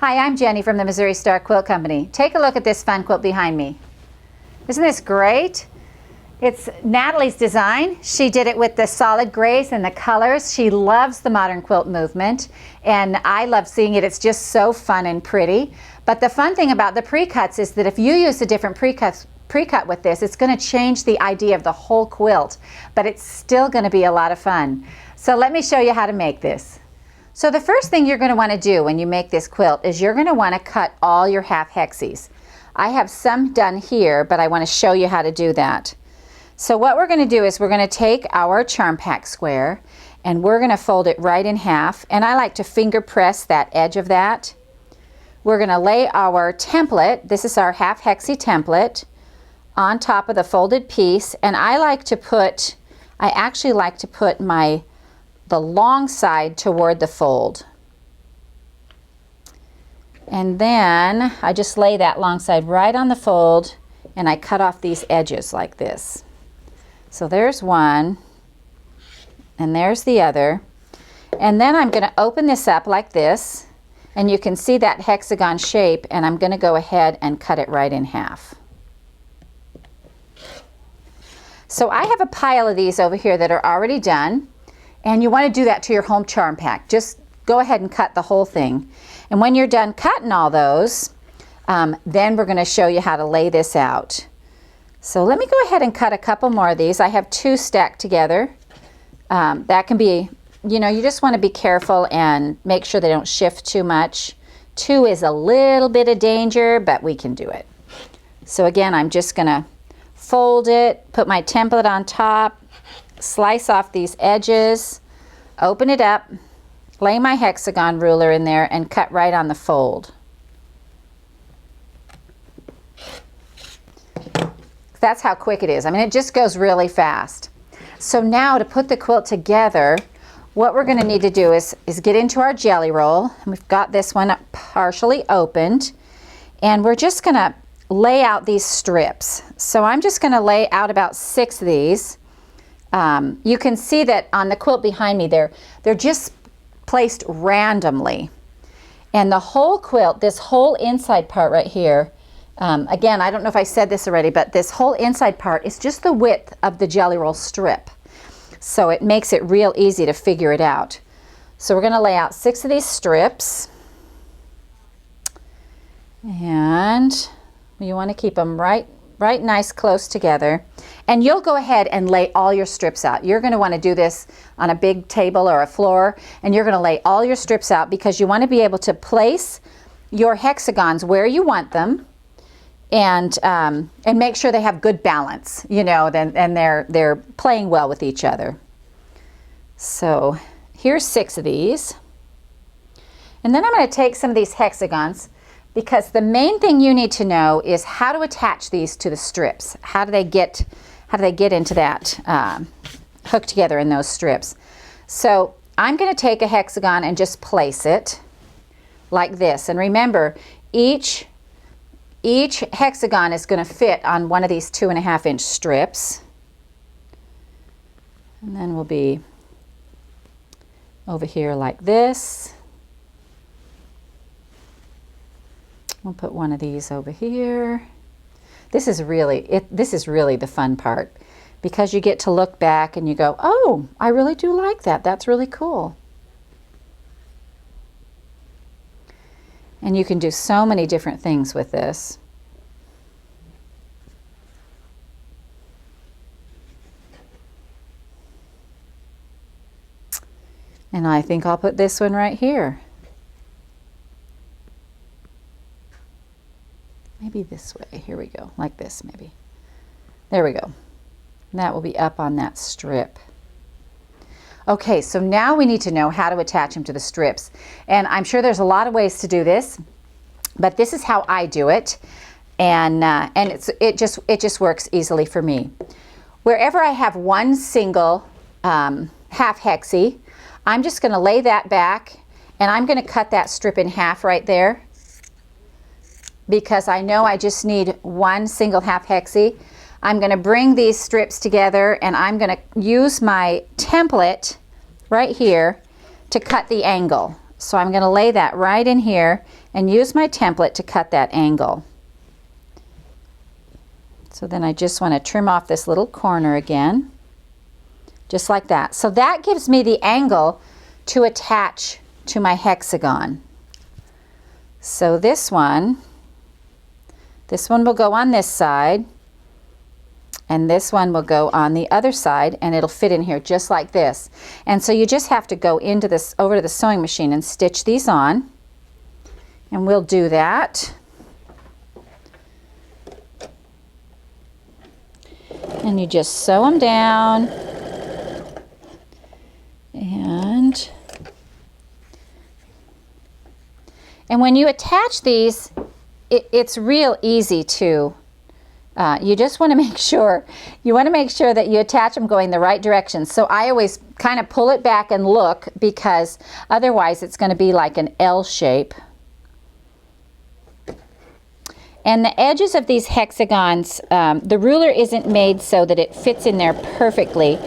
Hi, I'm Jenny from the Missouri Star Quilt Company. Take a look at this fun quilt behind me. Isn't this great? It's Natalie's design. She did it with the solid grays and the colors. She loves the modern quilt movement, and I love seeing it. It's just so fun and pretty. But the fun thing about the pre-cuts is that if you use a different pre-cut with this, it's going to change the idea of the whole quilt, but it's still going to be a lot of fun. So let me show you how to make this. So the first thing you're going to want to do when you make this quilt is you're going to want to cut all your half hexies. I have some done here, but I want to show you how to do that. So what we're going to do is we're going to take our charm pack square and we're going to fold it right in half, and I like to finger press that edge of that. We're going to lay our template, this is our half hexie template, on top of the folded piece, and I actually like to put the long side toward the fold. And then I just lay that long side right on the fold and I cut off these edges like this. So there's one and there's the other. And then I'm going to open this up like this, and you can see that hexagon shape, and I'm going to go ahead and cut it right in half. So I have a pile of these over here that are already done. And you want to do that to your home charm pack. Just go ahead and cut the whole thing. And when you're done cutting all those, then we're going to show you how to lay this out. So let me go ahead and cut a couple more of these. I have two stacked together. That can be, you just want to be careful and make sure they don't shift too much. Two is a little bit of danger, but we can do it. So again, I'm just going to fold it, put my template on top, slice off these edges, open it up, lay my hexagon ruler in there, and cut right on the fold. That's how quick it is. I mean, it just goes really fast. So now to put the quilt together, what we're going to need to do is get into our jelly roll. We've got this one partially opened, and we're just going to lay out these strips. So I'm just going to lay out about 6 of these. You can see that on the quilt behind me they're just placed randomly. And the whole quilt, this whole inside part right here, again, I don't know if I said this already, but this whole inside part is just the width of the jelly roll strip. So it makes it real easy to figure it out. So we're going to lay out 6 of these strips. And you want to keep them right nice close together. And you'll go ahead and lay all your strips out. You're going to want to do this on a big table or a floor, and you're going to lay all your strips out because you want to be able to place your hexagons where you want them, and make sure they have good balance, and they're playing well with each other. So here's 6 of these. And then I'm going to take some of these hexagons, because the main thing you need to know is how to attach these to the strips. How do they get into that hooked together in those strips? So I'm going to take a hexagon and just place it like this. And remember, each hexagon is going to fit on one of these 2.5-inch strips. And then we'll be over here like this. We'll put one of these over here. This is really the fun part, because you get to look back and you go, oh, I really do like that. That's really cool. And you can do so many different things with this. And I think I'll put this one right here. Maybe this way. Here we go. Like this, maybe. There we go. And that will be up on that strip. Okay, so now we need to know how to attach them to the strips. And I'm sure there's a lot of ways to do this, but this is how I do it. And it just works easily for me. Wherever I have one single half hexie, I'm just going to lay that back, and I'm going to cut that strip in half right there, because I know I just need one single half hexie. I'm going to bring these strips together, and I'm going to use my template right here to cut the angle. So I'm going to lay that right in here, and use my template to cut that angle. So then I just want to trim off this little corner again, just like that. So that gives me the angle to attach to my hexagon. So this one will go on this side, and this one will go on the other side, and it'll fit in here just like this. And so you just have to go into this, over to the sewing machine and stitch these on, and we'll do that. And you just sew them down, and when you attach these, it's real easy to, you just want to make sure, that you attach them going the right direction. So I always kind of pull it back and look, because otherwise it's going to be like an L shape. And the edges of these hexagons, the ruler isn't made so that it fits in there perfectly,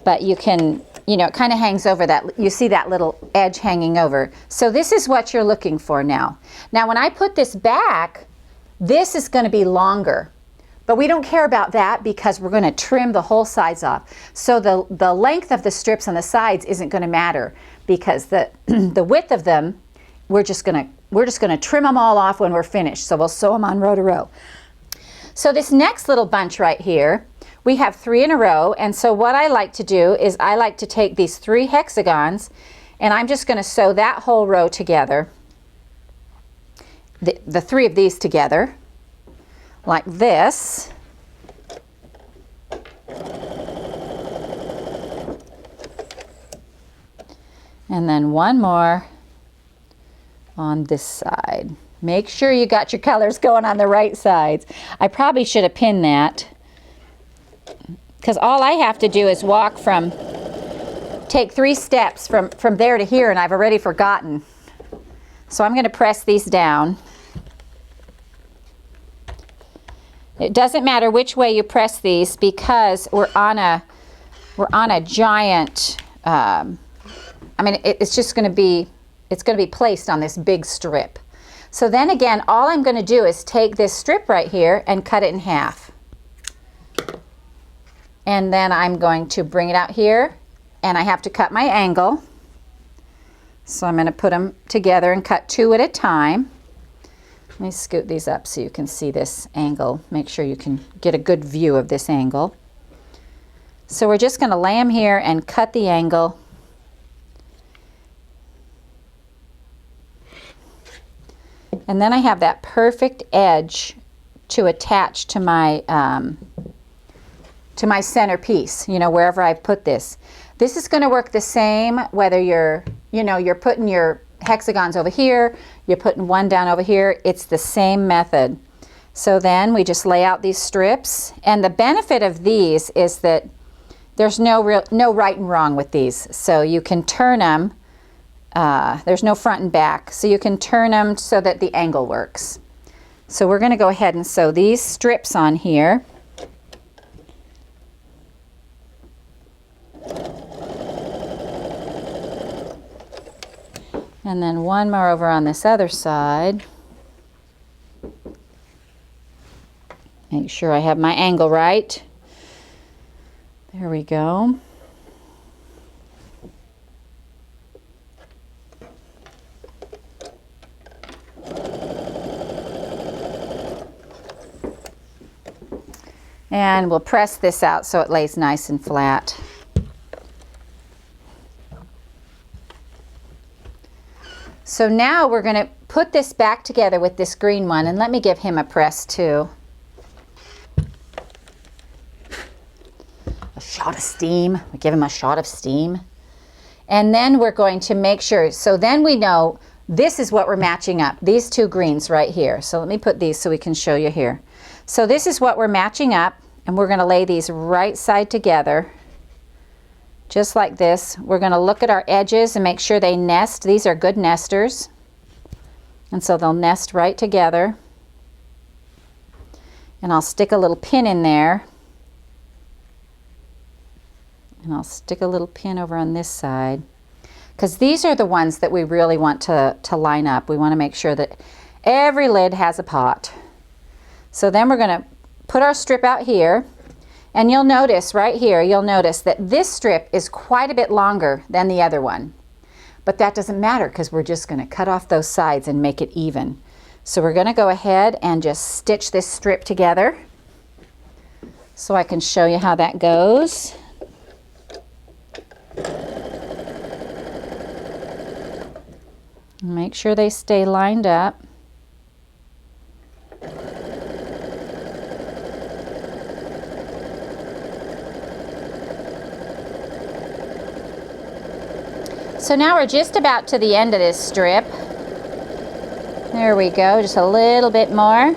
but you can, it kind of hangs over that. You see that little edge hanging over. So this is what you're looking for now. Now when I put this back, this is going to be longer, but we don't care about that because we're going to trim the whole sides off. So the length of the strips on the sides isn't going to matter, because the width of them, we're just going to trim them all off when we're finished. So we'll sew them on row to row. So this next little bunch right here, we have 3 in a row, and so what I like to do is I like to take these 3 hexagons, and I'm just going to sew that whole row together, the 3 of these together, like this. And then one more on this side. Make sure you got your colors going on the right sides. I probably should have pinned that, because all I have to do is take 3 steps from there to here, and I've already forgotten. So I'm going to press these down. It doesn't matter which way you press these, because we're on a giant, it's just going to be, it's going to be placed on this big strip. So then again, all I'm going to do is take this strip right here and cut it in half. And then I'm going to bring it out here, and I have to cut my angle. So I'm going to put them together and cut 2 at a time. Let me scoot these up so you can see this angle. Make sure you can get a good view of this angle. So we're just going to lay them here and cut the angle. And then I have that perfect edge to attach to my centerpiece, wherever I put this. This is going to work the same whether you're putting your hexagons over here, you're putting one down over here. It's the same method. So then we just lay out these strips, and the benefit of these is that there's no right and wrong with these. So you can turn them. There's no front and back, so you can turn them so that the angle works. So we're going to go ahead and sew these strips on here. And then one more over on this other side. Make sure I have my angle right. There we go. And we'll press this out so it lays nice and flat. So now we're going to put this back together with this green one, and let me give him a press too. A shot of steam. We give him a shot of steam. And then we're going to make sure, so then we know this is what we're matching up, these 2 greens right here. So let me put these so we can show you here. So this is what we're matching up, and we're going to lay these right side together. Just like this. We're going to look at our edges and make sure they nest. These are good nesters. And so they'll nest right together. And I'll stick a little pin in there. And I'll stick a little pin over on this side. because these are the ones that we really want to line up. We want to make sure that every lid has a pot. So then we're going to put our strip out here, and you'll notice right here, you'll notice that this strip is quite a bit longer than the other one. But that doesn't matter because we're just going to cut off those sides and make it even. So we're going to go ahead and just stitch this strip together so I can show you how that goes. Make sure they stay lined up. So now we're just about to the end of this strip. There we go, just a little bit more.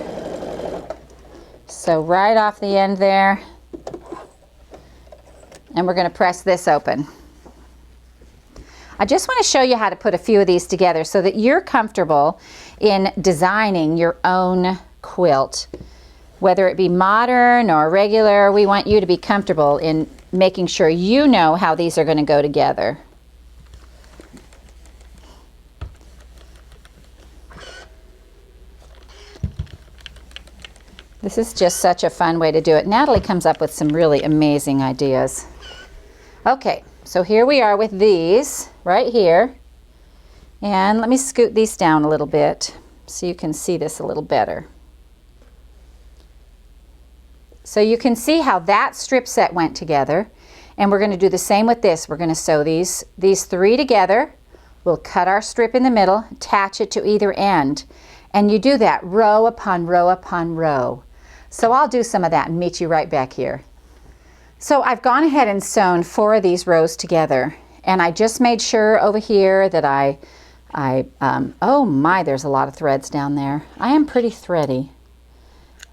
So right off the end there. And we're going to press this open. I just want to show you how to put a few of these together so that you're comfortable in designing your own quilt. Whether it be modern or regular, we want you to be comfortable in making sure you know how these are going to go together. This is just such a fun way to do it. Natalie comes up with some really amazing ideas. Okay, so here we are with these right here. And let me scoot these down a little bit so you can see this a little better. So you can see how that strip set went together. And we're going to do the same with this. We're going to sew these three together. We'll cut our strip in the middle, attach it to either end. And you do that row upon row upon row. So I'll do some of that and meet you right back here. So I've gone ahead and sewn 4 of these rows together, and I just made sure over here that oh my, there's a lot of threads down there. I am pretty thready.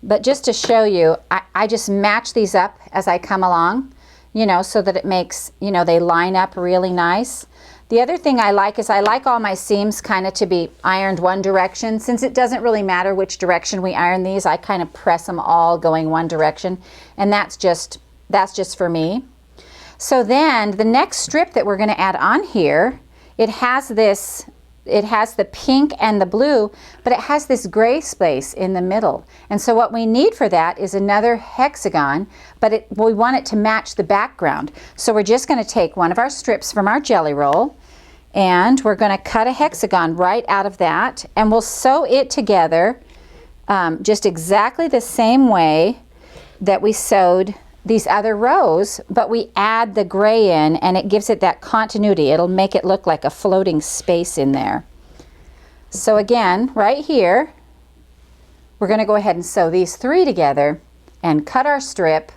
But just to show you, I just match these up as I come along, you know, so that it makes, you know, they line up really nice. The other thing I like is I like all my seams kind of to be ironed one direction. Since it doesn't really matter which direction we iron these, I kind of press them all going one direction, and that's just for me. So then the next strip that we're going to add on here, it has the pink and the blue, but it has this gray space in the middle. And so what we need for that is another hexagon, but we want it to match the background. So we're just going to take one of our strips from our jelly roll, and we're going to cut a hexagon right out of that, and we'll sew it together just exactly the same way that we sewed these other rows, but we add the gray in, and it gives it that continuity. It'll make it look like a floating space in there. So again, right here, we're going to go ahead and sew these 3 together and cut our strip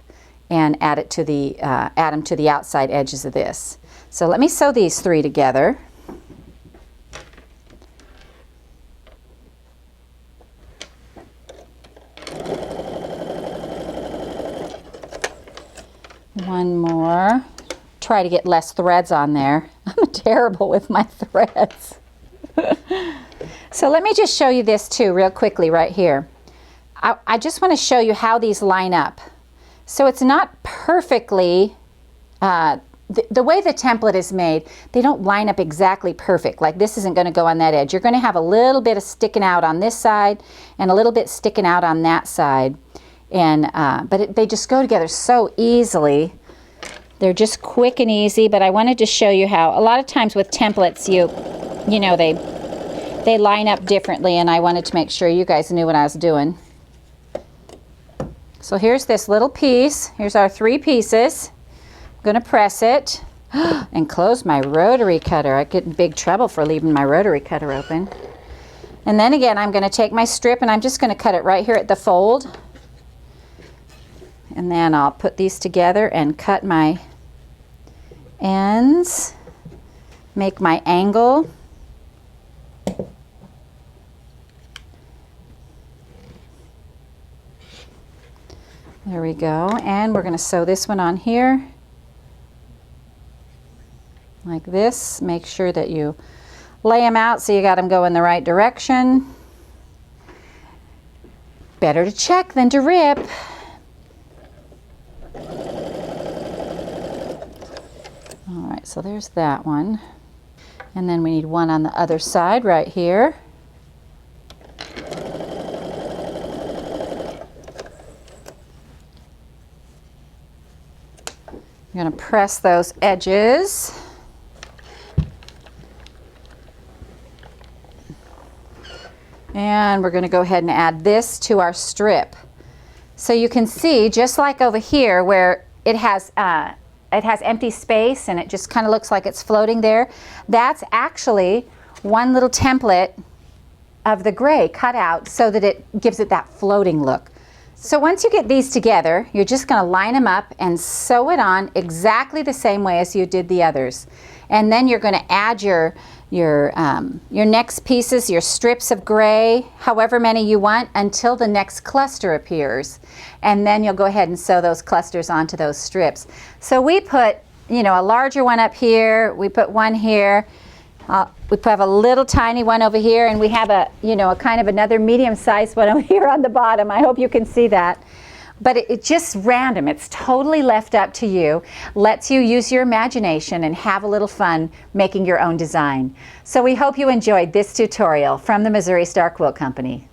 and add them to the outside edges of this. So let me sew these 3 together. One more. Try to get less threads on there. I'm terrible with my threads. So let me just show you this too real quickly right here. I just want to show you how these line up. So it's not perfectly, the way the template is made, they don't line up exactly perfect. Like this isn't going to go on that edge. You're going to have a little bit of sticking out on this side and a little bit sticking out on that side. And but they just go together so easily. They're just quick and easy, but I wanted to show you how a lot of times with templates you know they line up differently, and I wanted to make sure you guys knew what I was doing. So here's this little piece. Here's our 3 pieces. I'm going to press it and close my rotary cutter. I get in big trouble for leaving my rotary cutter open. And then again, I'm going to take my strip and I'm just going to cut it right here at the fold. And then I'll put these together and cut my ends, make my angle. There we go. And we're going to sew this one on here like this. Make sure that you lay them out so you got them going the right direction. Better to check than to rip. All right, so there's that one. And then we need one on the other side right here. You're going to press those edges. And we're going to go ahead and add this to our strip. So you can see, just like over here where it has empty space and it just kind of looks like it's floating there, that's actually one little template of the gray cut out so that it gives it that floating look. So once you get these together, you're just going to line them up and sew it on exactly the same way as you did the others. And then you're going to add your next pieces, your strips of gray, however many you want, until the next cluster appears. And then you'll go ahead and sew those clusters onto those strips. So we put, you know, a larger one up here, we put one here, we have a little tiny one over here, and we have a, you know, a kind of another medium-sized one over here on the bottom. I hope you can see that. But it's just random. It's totally left up to you. Lets you use your imagination and have a little fun making your own design. So we hope you enjoyed this tutorial from the Missouri Star Quilt Company.